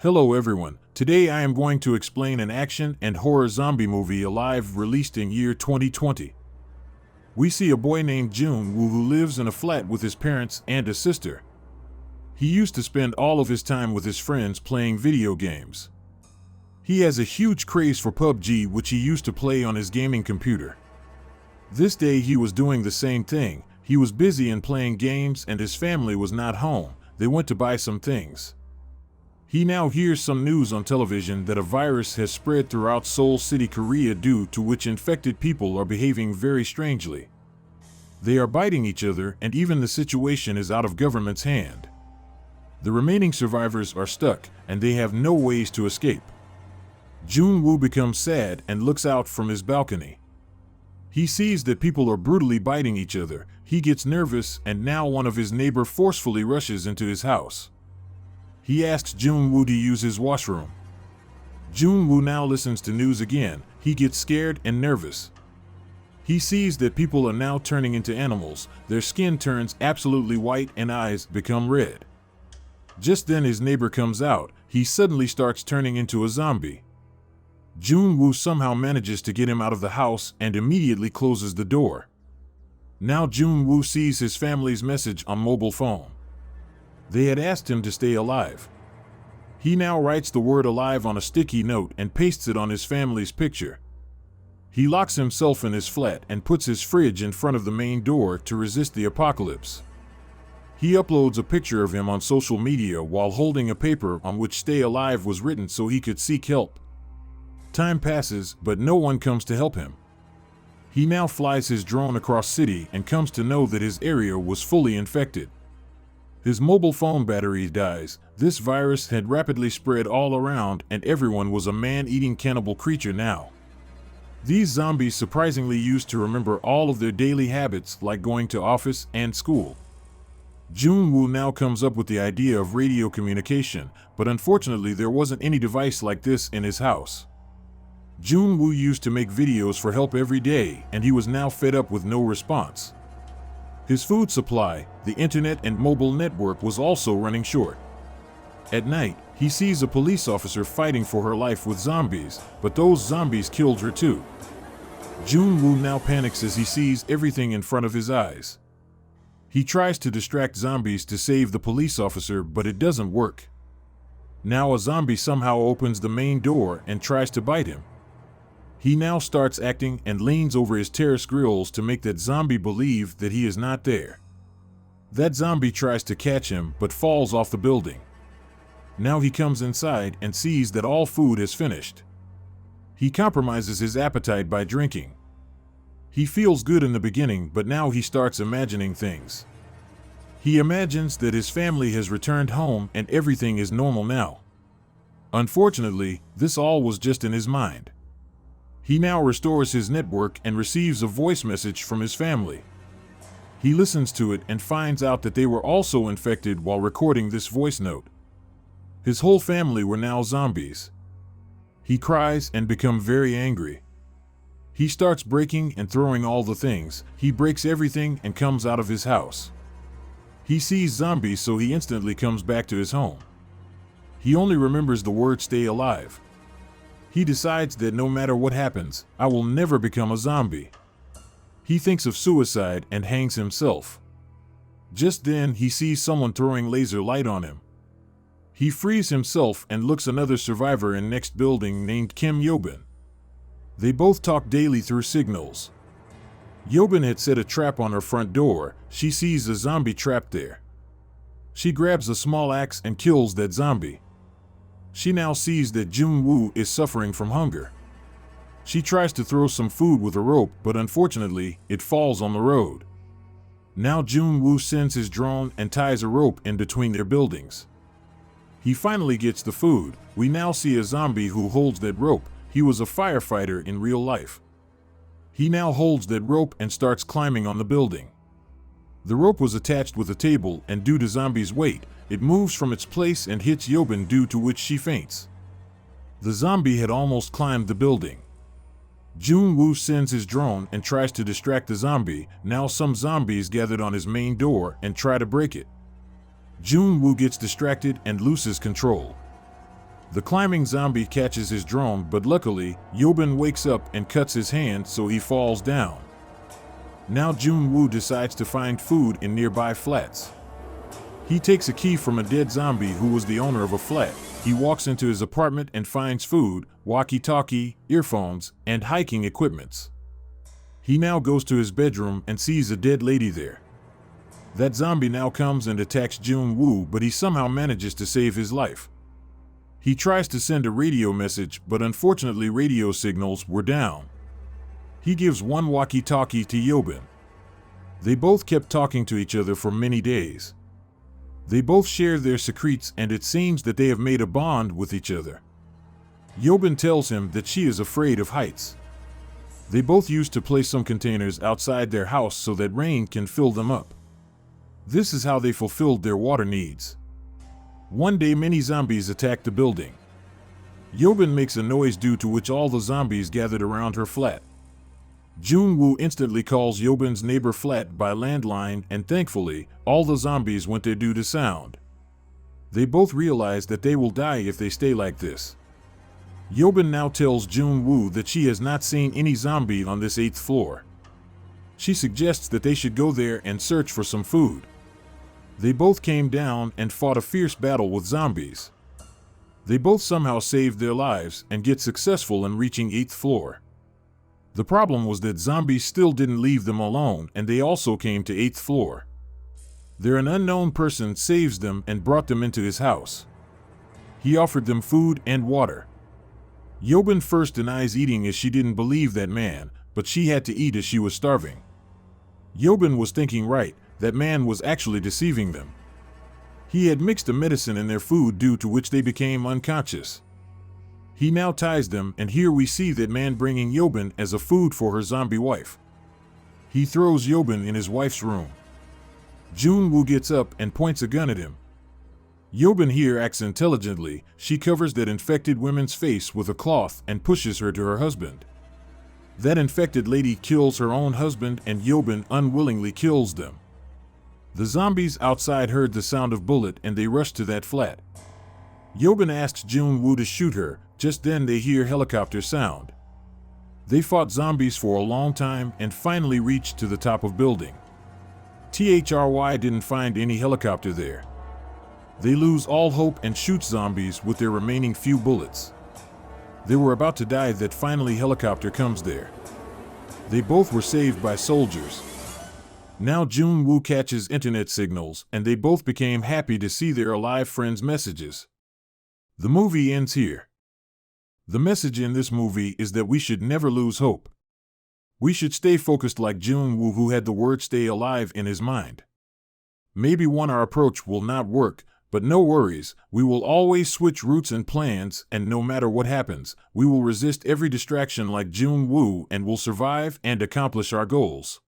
Hello everyone, today I am going to explain an action and horror zombie movie Alive released in year 2020. We see a boy named Joon who lives in a flat with his parents and a sister. He used to spend all of his time with his friends playing video games. He has a huge craze for PUBG, which he used to play on his gaming computer. This day he was doing the same thing. He was busy in playing games and his family was not home. They went to buy some things. He now hears some news on television that a virus has spread throughout Seoul City, Korea, due to which infected people are behaving very strangely. They are biting each other, and even the situation is out of government's hand. The remaining survivors are stuck, and they have no ways to escape. Joon becomes sad and looks out from his balcony. He sees that people are brutally biting each other. He gets nervous, and now one of his neighbors forcefully rushes into his house. He asks Joon to use his washroom. Joon now listens to news again. He gets scared and nervous. He sees that people are now turning into animals. Their skin turns absolutely white and eyes become red. Just then his neighbor comes out. He suddenly starts turning into a zombie. Joon somehow manages to get him out of the house and immediately closes the door. Now Joon sees his family's message on mobile phone. They had asked him to stay alive. He now writes the word alive on a sticky note and pastes it on his family's picture. He locks himself in his flat and puts his fridge in front of the main door to resist the apocalypse. He uploads a picture of him on social media while holding a paper on which "Stay Alive" was written so he could seek help. Time passes, but no one comes to help him. He now flies his drone across city and comes to know that his area was fully infected. His mobile phone battery dies. This virus had rapidly spread all around, and everyone was a man-eating cannibal creature now. These zombies surprisingly used to remember all of their daily habits, like going to office and school. Joon now comes up with the idea of radio communication, but unfortunately there wasn't any device like this in his house. Joon used to make videos for help every day, and he was now fed up with no response. His food supply, the internet and mobile network was also running short. At night, he sees a police officer fighting for her life with zombies, but those zombies killed her too. Joon now panics as he sees everything in front of his eyes. He tries to distract zombies to save the police officer, but it doesn't work. Now a zombie somehow opens the main door and tries to bite him. He now starts acting and leans over his terrace grills to make that zombie believe that he is not there. That zombie tries to catch him but falls off the building. Now he comes inside and sees that all food is finished. He compromises his appetite by drinking. He feels good in the beginning, but now he starts imagining things. He imagines that his family has returned home and everything is normal now. Unfortunately, this all was just in his mind. He now restores his network and receives a voice message from his family. He listens to it and finds out that they were also infected while recording this voice note. His whole family were now zombies. He cries and becomes very angry. He starts breaking and throwing all the things. He breaks everything and comes out of his house. He sees zombies, so he instantly comes back to his home. He only remembers the word "stay alive." He decides that no matter what happens, I will never become a zombie. He thinks of suicide and hangs himself. Just then he sees someone throwing laser light on him. He frees himself and looks another survivor in next building named Kim Yobin. They both talk daily through signals. Yobin had set a trap on her front door. She sees a zombie trapped there. She grabs a small axe and kills that zombie. She now sees that Joon is suffering from hunger. She tries to throw some food with a rope, but unfortunately, it falls on the road. Now Joon sends his drone and ties a rope in between their buildings. He finally gets the food. We now see a zombie who holds that rope. He was a firefighter in real life. He now holds that rope and starts climbing on the building. The rope was attached with a table, and due to zombies' weight, it moves from its place and hits Yobin, due to which she faints. The zombie had almost climbed the building. Joon sends his drone and tries to distract the zombie. Now some zombies gathered on his main door and try to break it. Joon gets distracted and loses control. The climbing zombie catches his drone, but luckily, Yobin wakes up and cuts his hand so he falls down. Now Joon Woo decides to find food in nearby flats. He takes a key from a dead zombie who was the owner of a flat. He walks into his apartment and finds food, walkie-talkie, earphones, and hiking equipments. He now goes to his bedroom and sees a dead lady there. That zombie now comes and attacks Joon Woo, but he somehow manages to save his life. He tries to send a radio message, but unfortunately radio signals were down. He gives one walkie-talkie to Yobin. They both kept talking to each other for many days. They both share their secrets, and it seems that they have made a bond with each other. Yobin tells him that she is afraid of heights. They both used to place some containers outside their house so that rain can fill them up. This is how they fulfilled their water needs. One day many zombies attacked the building. Yobin makes a noise due to which all the zombies gathered around her flat. Joon Woo instantly calls Yobin's neighbor flat by landline, and thankfully, all the zombies went there due to sound. They both realize that they will die if they stay like this. Yobin now tells Joon Woo that she has not seen any zombie on this 8th floor. She suggests that they should go there and search for some food. They both came down and fought a fierce battle with zombies. They both somehow saved their lives and get successful in reaching 8th floor. The problem was that zombies still didn't leave them alone, and they also came to 8th floor. There an unknown person saves them and brought them into his house. He offered them food and water. Yobin first denies eating as she didn't believe that man, but she had to eat as she was starving. Yobin was thinking right, that man was actually deceiving them. He had mixed a medicine in their food due to which they became unconscious. He now ties them, and here we see that man bringing Yobin as a food for her zombie wife. He throws Yobin in his wife's room. Joon Woo gets up and points a gun at him. Yobin here acts intelligently. She covers that infected woman's face with a cloth and pushes her to her husband. That infected lady kills her own husband, and Yobin unwillingly kills them. The zombies outside heard the sound of bullet and they rushed to that flat. Yobin asks Joon Woo to shoot her. Just then they hear helicopter sound. They fought zombies for a long time and finally reached to the top of building. THRY didn't find any helicopter there. They lose all hope and shoot zombies with their remaining few bullets. They were about to die that finally helicopter comes there. They both were saved by soldiers. Now Joon Woo catches internet signals, and they both became happy to see their alive friends' messages. The movie ends here. The message in this movie is that we should never lose hope. We should stay focused like Joon Woo, who had the word stay alive in his mind. Maybe our approach will not work, but no worries, we will always switch routes and plans, and no matter what happens, we will resist every distraction like Joon Woo and will survive and accomplish our goals.